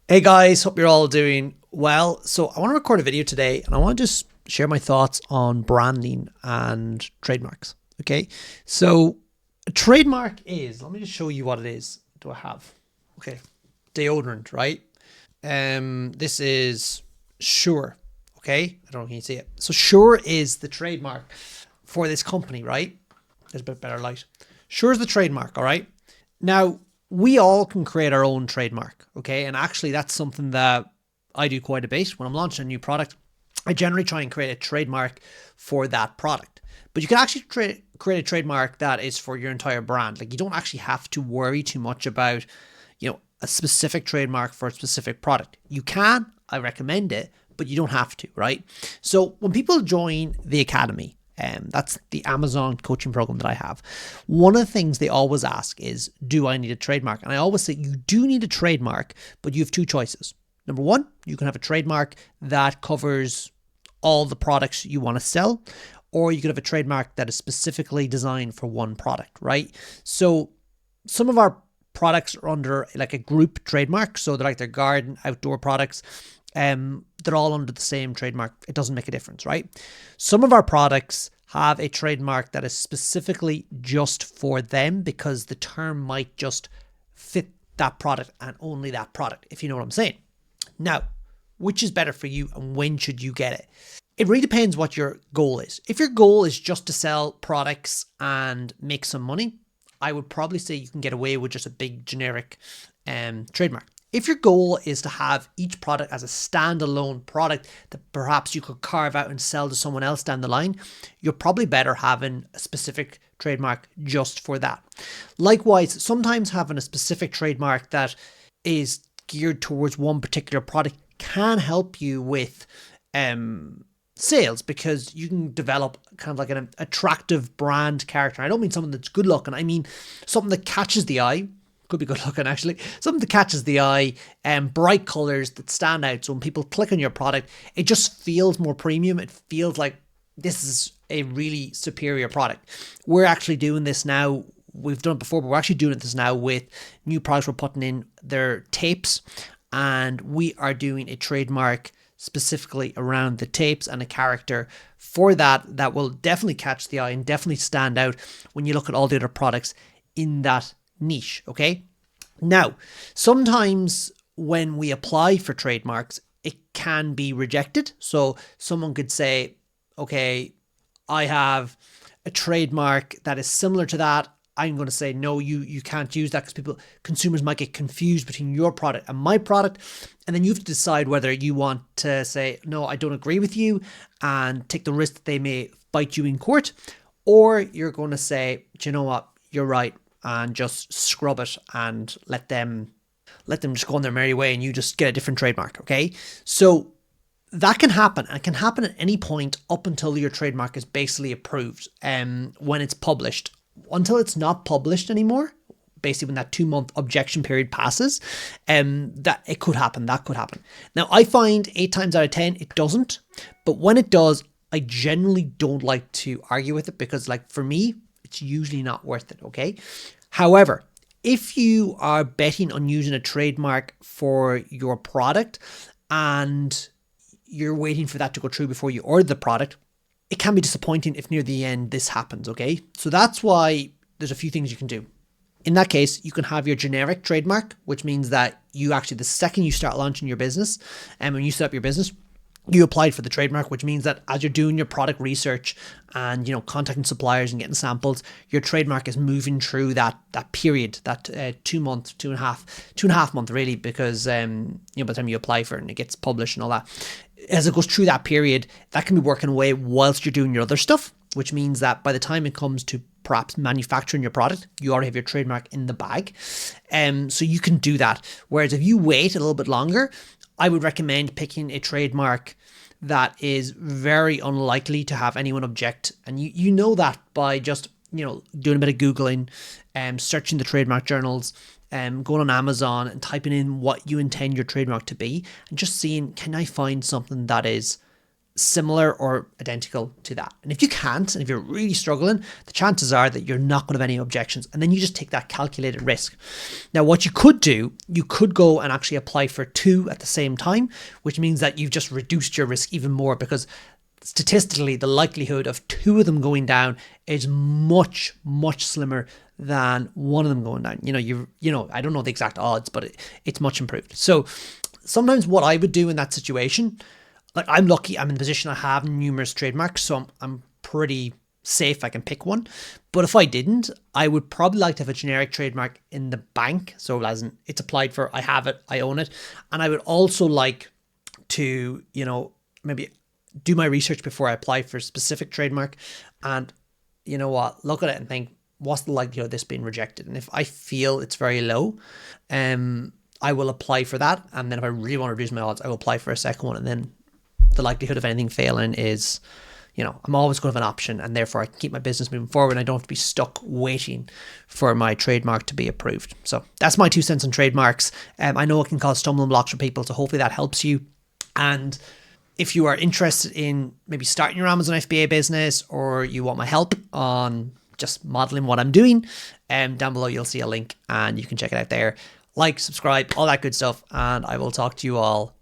Hey guys, hope you're all doing well. So I want to record a video today and I want to just share my thoughts on branding and trademarks. Okay. So a trademark is, let me just show you what it is. What do I have? Okay. Deodorant, right? This is Sure. Okay. I don't know if you can see it. So Sure is the trademark for this company, right? There's a bit better light. Sure is the trademark, all right? Now, we all can create our own trademark, okay? And actually, that's something that I do quite a bit. When I'm launching a new product, I generally try and create a trademark for that product. But you can actually create a trademark that is for your entire brand. Like, you don't actually have to worry too much about, a specific trademark for a specific product. You can, I recommend it, but you don't have to, right? So when people join the academy, that's the Amazon coaching program that I have. One of the things they always ask is, do I need a trademark? And I always say you do need a trademark, but you have two choices. Number one, you can have a trademark that covers all the products you want to sell, or you could have a trademark that is specifically designed for one product, right? So some of our products are under like a group trademark. So they're like their garden, outdoor products. They're all under the same trademark. It doesn't make a difference, right? Some of our products have a trademark that is specifically just for them because the term might just fit that product and only that product, if you know what I'm saying. Now, which is better for you and when should you get it? It really depends what your goal is. If your goal is just to sell products and make some money, I would probably say you can get away with just a big generic trademark. If your goal is to have each product as a standalone product that perhaps you could carve out and sell to someone else down the line, you're probably better having a specific trademark just for that. Likewise, sometimes having a specific trademark that is geared towards one particular product can help you with sales, because you can develop kind of like an attractive brand character. I don't mean something that's good looking. I mean something that catches the eye. Could be good looking actually. Something that catches the eye, and bright colors that stand out. So when people click on your product, it just feels more premium. It feels like this is a really superior product. We're actually doing this now. We've done it before, but we're actually doing this now with new products we're putting in their tapes, and we are doing a trademark specifically around the tapes and a character for that will definitely catch the eye and definitely stand out when you look at all the other products in that niche. Okay. Now, sometimes when we apply for trademarks, it can be rejected. So someone could say, okay, I have a trademark that is similar to that. I'm going to say, no, you can't use that, because consumers might get confused between your product and my product. And then you have to decide whether you want to say, no, I don't agree with you, and take the risk that they may fight you in court. Or you're going to say, do you know what, you're right, and just scrub it and let them just go on their merry way and you just get a different trademark. Okay. So that can happen, and it can happen at any point up until your trademark is basically approved. When it's published. Until it's not published anymore, basically when that 2-month objection period passes, that it could happen. That could happen. Now, I find 8 times out of 10 it doesn't, but when it does, I generally don't like to argue with it, because, like, for me, it's usually not worth it. Okay. However, if you are betting on using a trademark for your product and you're waiting for that to go through before you order the product, it can be disappointing if near the end this happens, okay? So that's why there's a few things you can do. In that case, you can have your generic trademark, which means that you actually, the second you start launching your business, and when you set up your business, you applied for the trademark, which means that as you're doing your product research and, contacting suppliers and getting samples, your trademark is moving through that period, that 2 month, 2.5 month really, because, by the time you apply for it and it gets published and all that, as it goes through that period, that can be working away whilst you're doing your other stuff, which means that by the time it comes to perhaps manufacturing your product, you already have your trademark in the bag. So you can do that. Whereas if you wait a little bit longer, I would recommend picking a trademark that is very unlikely to have anyone object. And you know that by just, doing a bit of Googling, searching the trademark journals, going on Amazon and typing in what you intend your trademark to be, and just seeing, can I find something that is similar or identical to that. And if you can't, and if you're really struggling, the chances are that you're not going to have any objections. And then you just take that calculated risk. Now, what you could do, you could go and actually apply for 2 at the same time, which means that you've just reduced your risk even more, because statistically, the likelihood of 2 of them going down is much, much slimmer than 1 of them going down. I don't know the exact odds, but it's much improved. So sometimes what I would do in that situation, like, I'm lucky, I'm in the position I have numerous trademarks, so I'm pretty safe, I can pick one. But if I didn't, I would probably like to have a generic trademark in the bank. So as in, it's applied for, I have it, I own it. And I would also like to, maybe do my research before I apply for a specific trademark, and look at it and think, what's the likelihood of this being rejected? And if I feel it's very low, I will apply for that. And then if I really want to reduce my odds, I will apply for a second one. And then the likelihood of anything failing is, I'm always going to have an option, and therefore I can keep my business moving forward, and I don't have to be stuck waiting for my trademark to be approved. So that's my 2 cents on trademarks. I know it can cause stumbling blocks for people, so hopefully that helps you. And if you are interested in maybe starting your Amazon FBA business, or you want my help on just modeling what I'm doing, down below you'll see a link and you can check it out there. Like, subscribe, all that good stuff, and I will talk to you all